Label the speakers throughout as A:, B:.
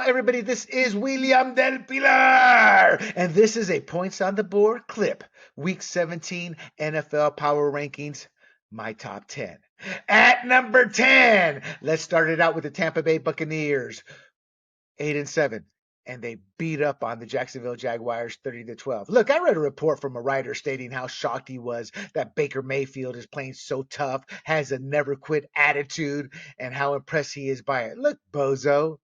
A: everybody. This is William del Pilar, and this is a Points on the Board clip. Week 17 NFL Power Rankings, my top 10. At number 10, let's start it out with the Tampa Bay Buccaneers, 8-7. And they beat up on the Jacksonville Jaguars 30-12. Look, I read a report from a writer stating how shocked he was that Baker Mayfield is playing so tough, has a never quit attitude, and how impressed he is by it. Look, bozo,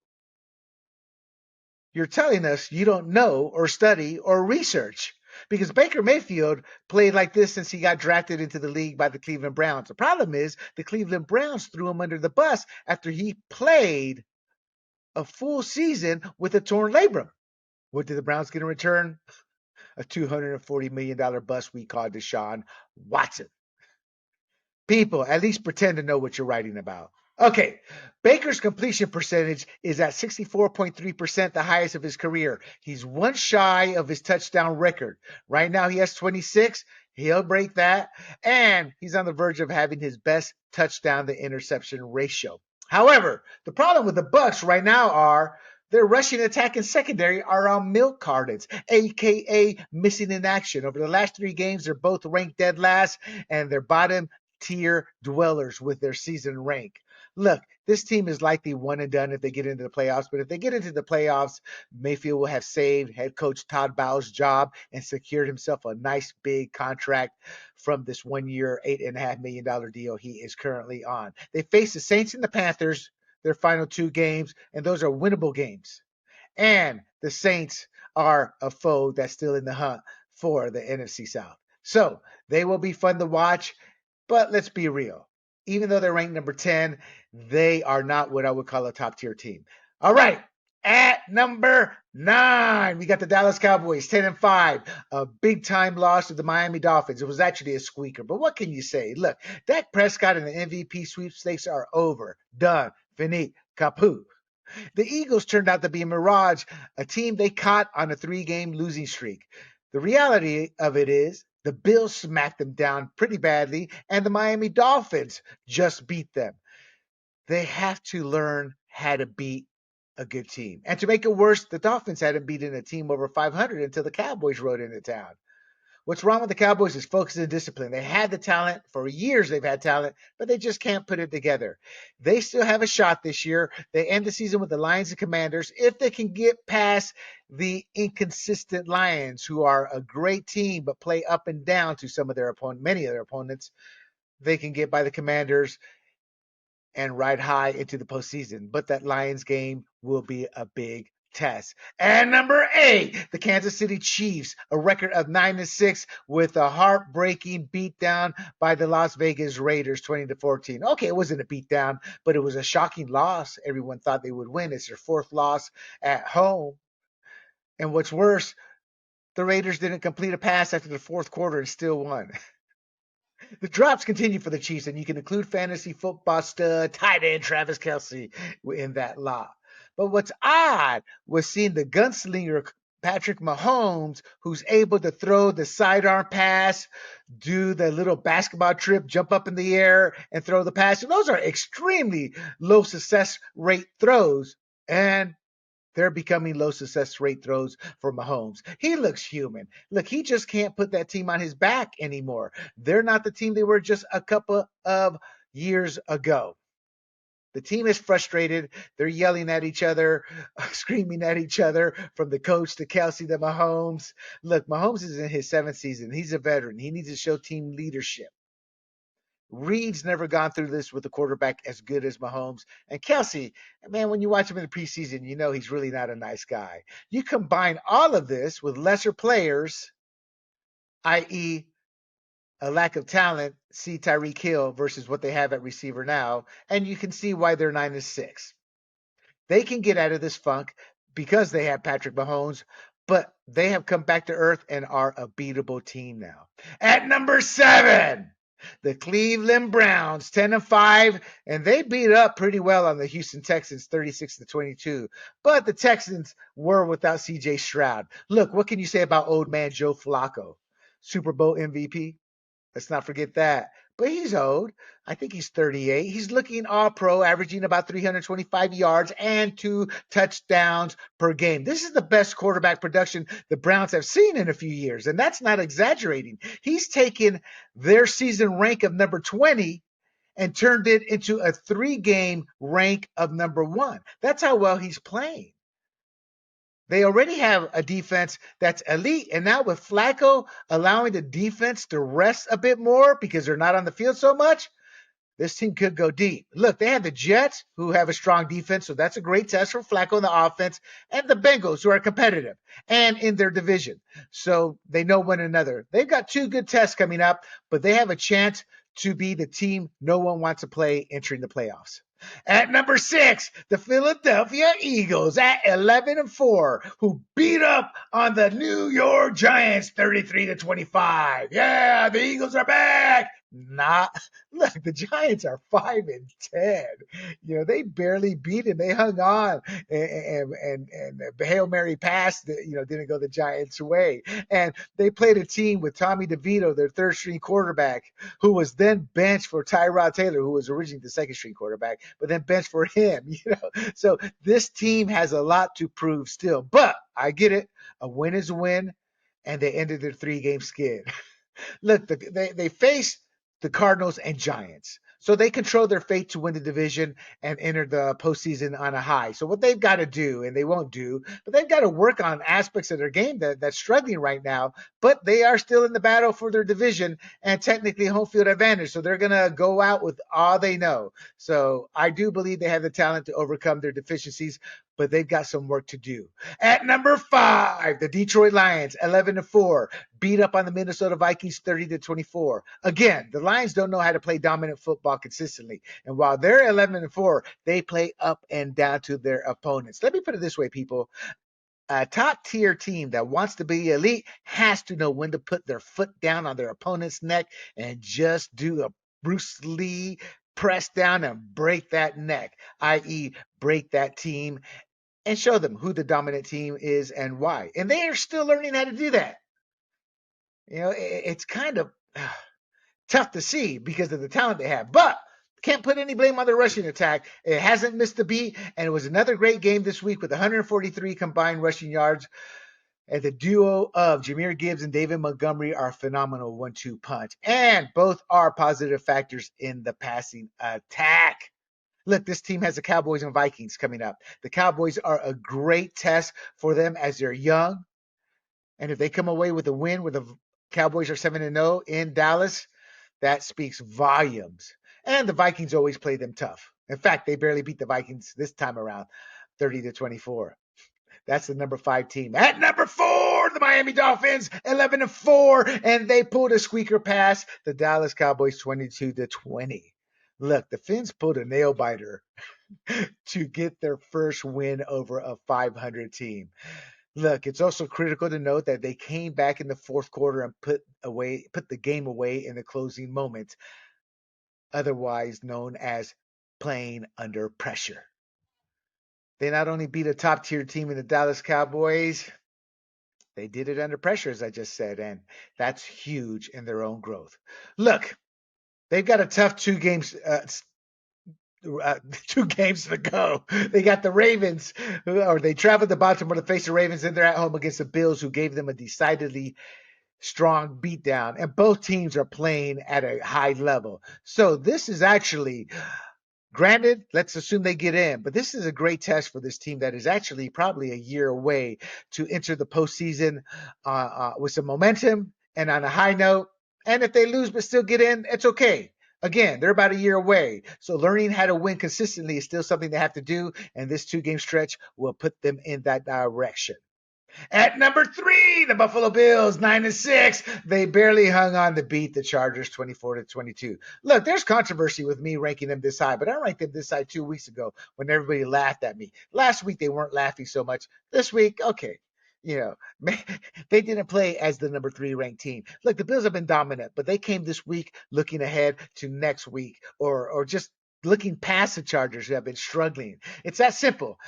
A: you're telling us you don't know or study or research. Because Baker Mayfield played like this since he got drafted into the league by the Cleveland Browns. The problem is the Cleveland Browns threw him under the bus after he played a full season with a torn labrum. What did the Browns get in return? A $240 million bust we called Deshaun Watson. People, at least pretend to know what you're writing about. Okay, Baker's completion percentage is at 64.3%, the highest of his career. He's one shy of his touchdown record. Right now he has 26. He'll break that. And he's on the verge of having his best touchdown to interception ratio. However, the problem with the Bucs right now are their rushing attack and secondary are on milk cartons, aka missing in action. Over the last 3 games, they're both ranked dead last, and they're bottom tier dwellers with their season rank. Look, this team is likely one and done if they get into the playoffs, but if they get into the playoffs, Mayfield will have saved head coach Todd Bowles' job and secured himself a nice big contract from this 1 year, $8.5 million deal he is currently on. They face the Saints and the Panthers, their final 2 games, and those are winnable games. And the Saints are a foe that's still in the hunt for the NFC South. So they will be fun to watch, but let's be real. Even though they're ranked number 10, they are not what I would call a top tier team. All right. At number 9, we got the Dallas Cowboys, 10-5, a big-time loss to the Miami Dolphins. It was actually a squeaker, but what can you say? Look, Dak Prescott and the MVP sweepstakes are over, done, finite, kaput. The Eagles turned out to be a mirage, a team they caught on a 3-game losing streak. The reality of it is the Bills smacked them down pretty badly, and the Miami Dolphins just beat them. They have to learn how to beat a good team. And to make it worse, the Dolphins hadn't beaten a team over 500 until the Cowboys rode into town. What's wrong with the Cowboys is focus and discipline. They had the talent. For years they've had talent, but they just can't put it together. They still have a shot this year. They end the season with the Lions and Commanders. If they can get past the inconsistent Lions, who are a great team but play up and down to many of their opponents, they can get by the Commanders and ride high into the postseason. But that Lions game will be a big test. And number 8, the Kansas City Chiefs, a record of 9-6 with a heartbreaking beatdown by the Las Vegas Raiders, 20-14. Okay, it wasn't a beatdown, but it was a shocking loss. Everyone thought they would win. It's their 4th loss at home. And what's worse, the Raiders didn't complete a pass after the 4th quarter and still won. The drops continue for the Chiefs, and you can include fantasy football stud tight end Travis Kelce in that lot. But what's odd was seeing the gunslinger Patrick Mahomes, who's able to throw the sidearm pass, do the little basketball trip, jump up in the air, and throw the pass. And those are extremely low success rate throws, and they're becoming low success rate throws for Mahomes. He looks human. Look, he just can't put that team on his back anymore. They're not the team they were just a couple of years ago. The team is frustrated. They're yelling at each other, screaming at each other, from the coach to Kelce to Mahomes. Look, Mahomes is in his 7th season. He's a veteran. He needs to show team leadership. Reed's never gone through this with a quarterback as good as Mahomes. And Kelce, man, when you watch him in the preseason, you know he's really not a nice guy. You combine all of this with lesser players, i.e., a lack of talent, see Tyreek Hill versus what they have at receiver now, and you can see why they're 9-6. They can get out of this funk because they have Patrick Mahomes, but they have come back to earth and are a beatable team now. At number 7, the Cleveland Browns, 10-5, and they beat up pretty well on the Houston Texans, 36-22. But the Texans were without C.J. Stroud. Look, what can you say about old man Joe Flacco? Super Bowl MVP? Let's not forget that. but he's old. I think he's 38. He's looking all pro, averaging about 325 yards and 2 touchdowns per game. This is the best quarterback production the Browns have seen in a few years, and that's not exaggerating. He's taken their season rank of number 20 and turned it into a 3-game rank of number 1. That's how well he's playing. They already have a defense that's elite. And now with Flacco allowing the defense to rest a bit more because they're not on the field so much, this team could go deep. Look, they have the Jets, who have a strong defense, so that's a great test for Flacco in the offense, and the Bengals, who are competitive and in their division. So they know one another. They've got 2 good tests coming up, but they have a chance to be the team no one wants to play entering the playoffs. At number 6, the Philadelphia Eagles at 11-4, who beat up on the New York Giants 33-25. Yeah, the Eagles are back. Not look, the Giants are 5-10. They barely beat him. They hung on, and the Hail Mary pass, didn't go the Giants' way. And they played a team with Tommy DeVito, their third string quarterback, who was then benched for Tyrod Taylor, who was originally the second string quarterback, but then benched for him. So this team has a lot to prove still. But I get it. A win is a win, and they ended their 3-game skid. Look, they face the Cardinals and Giants. So they control their fate to win the division and enter the postseason on a high. So what they've got to do, and they won't do, but they've got to work on aspects of their game that's struggling right now. But they are still in the battle for their division and technically home field advantage. So they're going to go out with all they know. So I do believe they have the talent to overcome their deficiencies, but they've got some work to do. At number 5, the Detroit Lions, 11-4, beat up on the Minnesota Vikings 30-24. Again, the Lions don't know how to play dominant football consistently. And while they're 11-4, they play up and down to their opponents. Let me put it this way, people. A top tier team that wants to be elite has to know when to put their foot down on their opponent's neck and just do a Bruce Lee press down and break that neck, i.e., break that team and show them who the dominant team is and why. And they are still learning how to do that. It's kind of tough to see because of the talent they have, but can't put any blame on the rushing attack. It hasn't missed a beat, and it was another great game this week with 143 combined rushing yards. And the duo of Jahmyr Gibbs and David Montgomery are a phenomenal 1-2 punch, and both are positive factors in the passing attack. Look, this team has the Cowboys and Vikings coming up. The Cowboys are a great test for them as they're young. And if they come away with a win where the Cowboys are 7-0 in Dallas, that speaks volumes. And the Vikings always play them tough. In fact, they barely beat the Vikings this time around, 30-24. That's the number 5 team. At number 4, the Miami Dolphins, 11-4, and they pulled a squeaker past the Dallas Cowboys 22-20. Look, the Finns pulled a nail biter to get their first win over a 500 team. Look, it's also critical to note that they came back in the fourth quarter and put the game away in the closing moments, otherwise known as playing under pressure. They not only beat a top-tier team in the Dallas Cowboys, they did it under pressure, as I just said, and that's huge in their own growth. Look, they've got a tough 2 games 2 games to go. They got the Ravens, or they traveled to Baltimore to face the Ravens, and they're at home against the Bills, who gave them a decidedly strong beatdown. And both teams are playing at a high level. So this is actually, granted, let's assume they get in, but this is a great test for this team that is actually probably a year away to enter the postseason with some momentum and on a high note. And if they lose but still get in, it's okay. Again, they're about a year away. So learning how to win consistently is still something they have to do, and this 2-game stretch will put them in that direction. At number 3, the Buffalo Bills, 9-6. They barely hung on to beat the Chargers 24-22. Look, there's controversy with me ranking them this high, but I ranked them this high 2 weeks ago when everybody laughed at me. Last week, they weren't laughing so much. This week, okay. They didn't play as the number 3 ranked team. Look, the Bills have been dominant, but they came this week looking ahead to next week or just looking past the Chargers who have been struggling. It's that simple.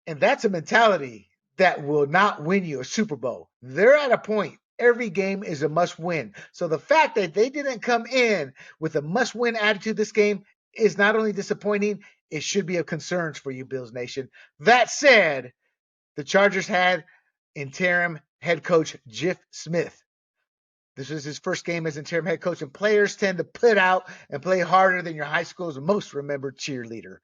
A: And that's a mentality that will not win you a Super Bowl. They're at a point Every game is a must win. So the fact that they didn't come in with a must win attitude this game is not only disappointing, it should be of concerns for you, Bills Nation. That said, the Chargers had interim head coach Jeff Smith. This was his first game as interim head coach, and players tend to put out and play harder than your high school's most remembered cheerleader.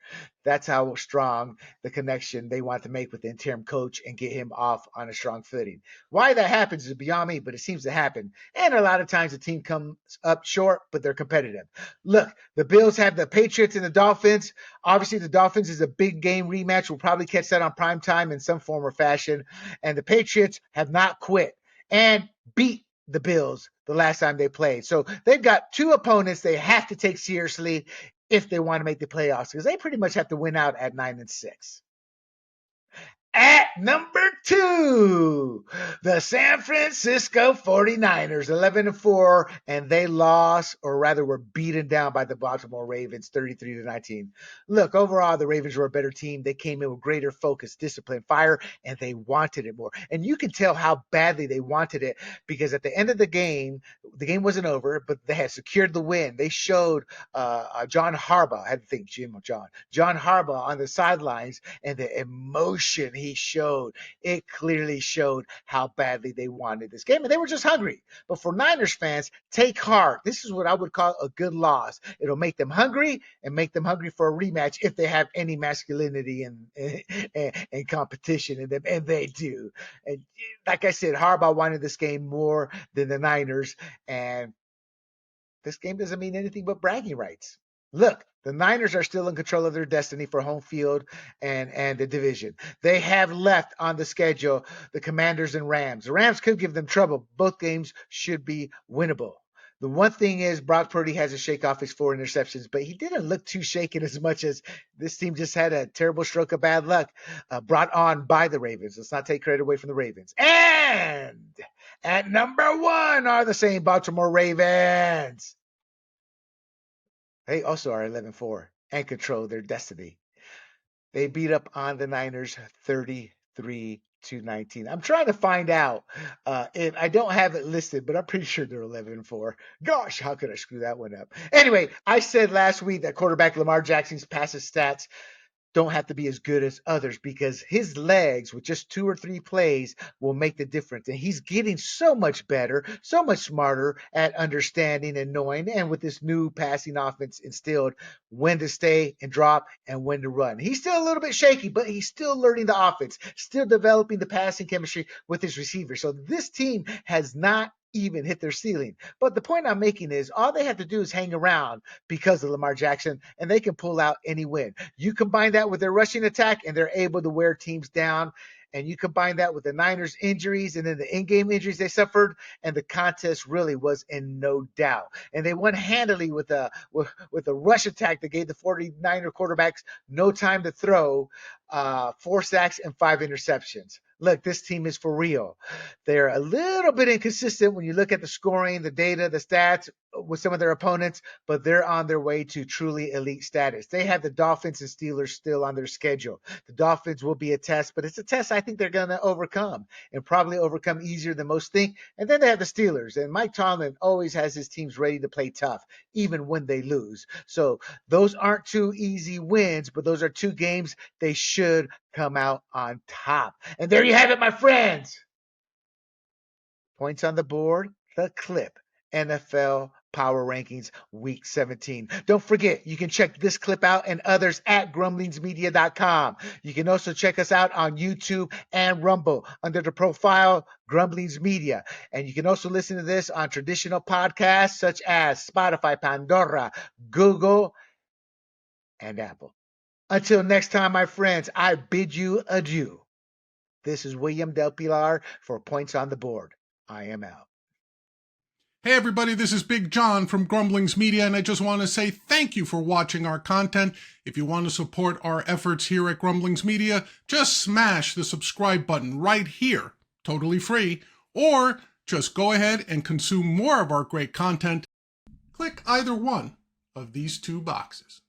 A: That's how strong the connection they want to make with the interim coach and get him off on a strong footing. Why that happens is beyond me, but it seems to happen. And a lot of times the team comes up short, but they're competitive. Look, the Bills have the Patriots and the Dolphins. Obviously, the Dolphins is a big game rematch. We'll probably catch that on prime time in some form or fashion. And the Patriots have not quit and beat the Bills the last time they played. So they've got two opponents they have to take seriously if they want to make the playoffs, because they pretty much have to win out at 9-6. At number 2, the San Francisco 49ers, 11-4, and they lost, or rather were beaten down by the Baltimore Ravens, 33-19. Look, overall, the Ravens were a better team. They came in with greater focus, discipline, fire, and they wanted it more. And you can tell how badly they wanted it, because at the end of the game wasn't over, but they had secured the win. They showed John Harbaugh, I had to think John Harbaugh on the sidelines, and the emotion he showed, it clearly showed how badly they wanted this game, and they were just hungry. But for Niners fans, take heart. This is what I would call a good loss. It'll make them hungry and make them hungry for a rematch if they have any masculinity and competition in them, and they do. And like I said, Harbaugh wanted this game more than the Niners, and this game doesn't mean anything but bragging rights. Look, the Niners are still in control of their destiny for home field and the division. They have left on the schedule the Commanders and Rams. The Rams could give them trouble. Both games should be winnable. The one thing is Brock Purdy has to shake off his 4 interceptions, but he didn't look too shaken as much as this team just had a terrible stroke of bad luck brought on by the Ravens. Let's not take credit away from the Ravens. And at number 1 are the same Baltimore Ravens. They also are 11-4 and control their destiny. They beat up on the Niners 33-19. I'm trying to find out if I don't have it listed, but I'm pretty sure they're 11-4. Gosh, how could I screw that one up? Anyway, I said last week that quarterback Lamar Jackson's passes stats don't have to be as good as others, because his legs with just 2 or 3 plays will make the difference. And he's getting so much better, so much smarter at understanding and knowing, and with this new passing offense instilled, when to stay and drop and when to run. He's still a little bit shaky, but he's still learning the offense, still developing the passing chemistry with his receivers. So this team has not even hit their ceiling. But the point I'm making is all they have to do is hang around because of Lamar Jackson, and they can pull out any win. You combine that with their rushing attack, and they're able to wear teams down. And you combine that with the Niners' injuries and then the in-game injuries they suffered, and the contest really was in no doubt. And they won handily with a rush attack that gave the 49er quarterbacks no time to throw, 4 sacks and 5 interceptions. Look, this team is for real. They're a little bit inconsistent when you look at the scoring, the data, the stats with some of their opponents, but they're on their way to truly elite status. They have the Dolphins and Steelers still on their schedule. The Dolphins will be a test, but it's a test I think they're going to overcome, and probably overcome easier than most think. And then they have the Steelers, and Mike Tomlin always has his teams ready to play tough, even when they lose. So those aren't 2 easy wins, but those are 2 games they should come out on top. And there you have it, my friends. Points on the board, the clip. NFL Power Rankings Week 17. Don't forget, you can check this clip out and others at grumblingsmedia.com. You can also check us out on YouTube and Rumble under the profile Grumblings Media. And you can also listen to this on traditional podcasts such as Spotify, Pandora, Google, and Apple. Until next time, my friends, I bid you adieu. This is William Del Pilar for Points on the Board. I am out.
B: Hey everybody, this is Big John from Grumblings Media, and I just want to say thank you for watching our content. If you want to support our efforts here at Grumblings Media, just smash the subscribe button right here, totally free, or just go ahead and consume more of our great content. Click either one of these 2 boxes.